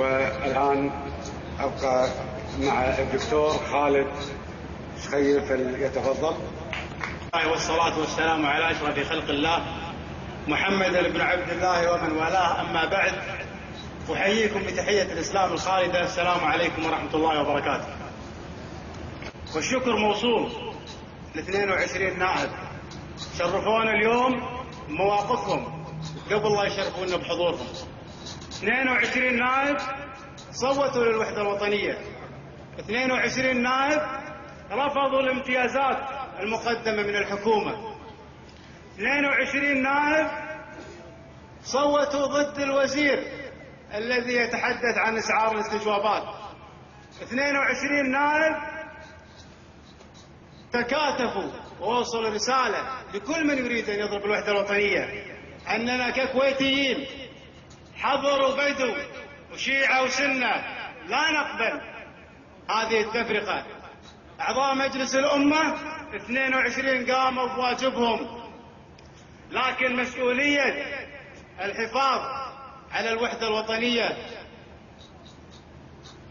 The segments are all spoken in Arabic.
والآن أبقى مع الدكتور خالد شخير فليتفضل. والصلاة والسلام على أشرف خلق الله محمد بن عبد الله ومن والاه، أما بعد، أحييكم بتحية الإسلام الخالدة، السلام عليكم ورحمة الله وبركاته. والشكر موصول ل 22 نائب شرفونا اليوم بمواقفهم قبل لا يشرفونا بحضورهم. 22 نائب صوتوا للوحدة الوطنية، 22 نائب رفضوا الامتيازات المقدمة من الحكومة، 22 نائب صوتوا ضد الوزير الذي يتحدث عن اسعار الاستجوابات، 22 نائب تكاتفوا ووصلوا رسالة لكل من يريد أن يضرب الوحدة الوطنية أننا ككويتيين حضر وبدو وشيعة وسنة لا نقبل هذه التفرقة. أعضاء مجلس الأمة 22 قاموا بواجبهم، لكن مسؤولية الحفاظ على الوحدة الوطنية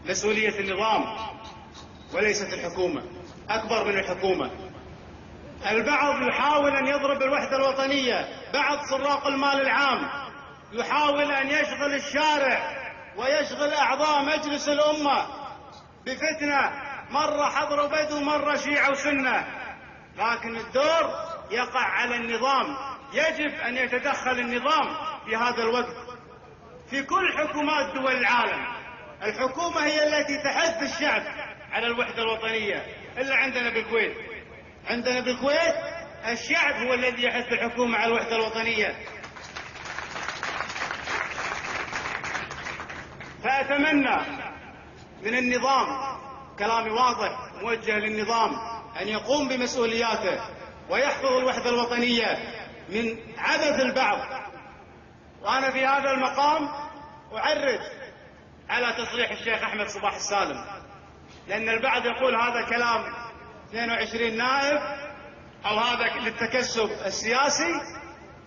مسؤولية النظام وليست الحكومة، أكبر من الحكومة. البعض يحاول أن يضرب الوحدة الوطنية، بعض سراق المال العام يحاول أن يشغل الشارع ويشغل أعضاء مجلس الأمة بفتنة، مرة حضر وبدو مرة شيعة وسنة، لكن الدور يقع على النظام. يجب أن يتدخل النظام في هذا الوقت في كل حكومات دول العالم. الحكومة هي التي تحث الشعب على الوحدة الوطنية، إلا عندنا بالكويت. عندنا بالكويت الشعب هو الذي يحث الحكومة على الوحدة الوطنية. فأتمنى من النظام، كلامي واضح موجه للنظام، أن يقوم بمسؤولياته ويحفظ الوحدة الوطنية من عبث البعض. وأنا في هذا المقام أعرج على تصريح الشيخ أحمد صباح السالم، لأن البعض يقول هذا كلام 22 نائب أو هذا للتكسب السياسي.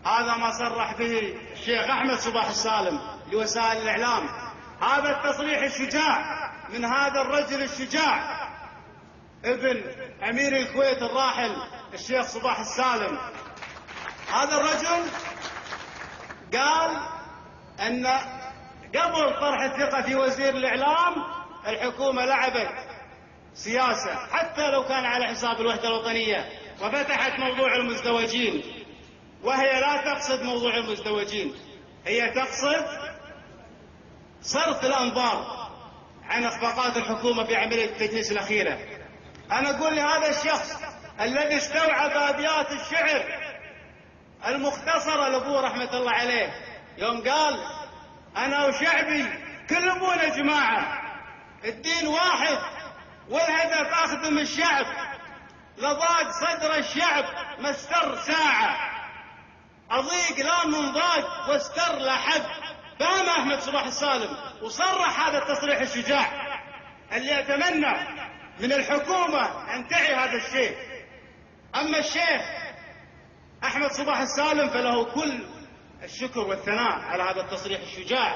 هذا ما صرح به الشيخ أحمد صباح السالم لوسائل الإعلام، هذا التصريح الشجاع من هذا الرجل الشجاع ابن أمير الكويت الراحل الشيخ صباح السالم. هذا الرجل قال أن قبل طرح الثقة في وزير الإعلام الحكومة لعبت سياسة حتى لو كان على حساب الوحدة الوطنية، وفتحت موضوع المزدوجين، وهي لا تقصد موضوع المزدوجين، هي تقصد صرف الأنظار عن إخفاقات الحكومة في عملية التجنيس الأخيرة. أنا أقول لهذا الشخص الذي استوعب أبيات الشعر المختصرة لأبوه رحمة الله عليه يوم قال أنا وشعبي كل أبونا جماعة، الدين واحد والهدف أخدم الشعب، لضاق صدر الشعب ما استر ساعة، أضيق لا من ضاق واستر لحد. فهم أحمد صباح السالم وصرح هذا التصريح الشجاع اللي أتمنى من الحكومة أن تعي هذا الشيء. أما الشيخ أحمد صباح السالم فله كل الشكر والثناء على هذا التصريح الشجاع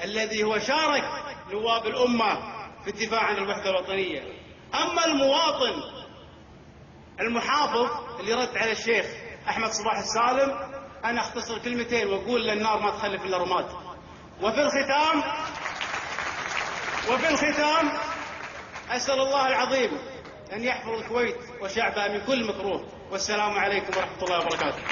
الذي هو شارك نواب الأمة في الدفاع عن الوحدة الوطنية. أما المواطن المحافظ اللي رد على الشيخ أحمد صباح السالم، أنا أختصر كلمتين وأقول للنار ما تخلف إلا رماد. وفي الختام أسأل الله العظيم أن يحفظ الكويت وشعبها من كل مكروه، والسلام عليكم ورحمة الله وبركاته.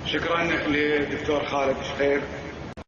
شكرا للدكتور خالد شخير.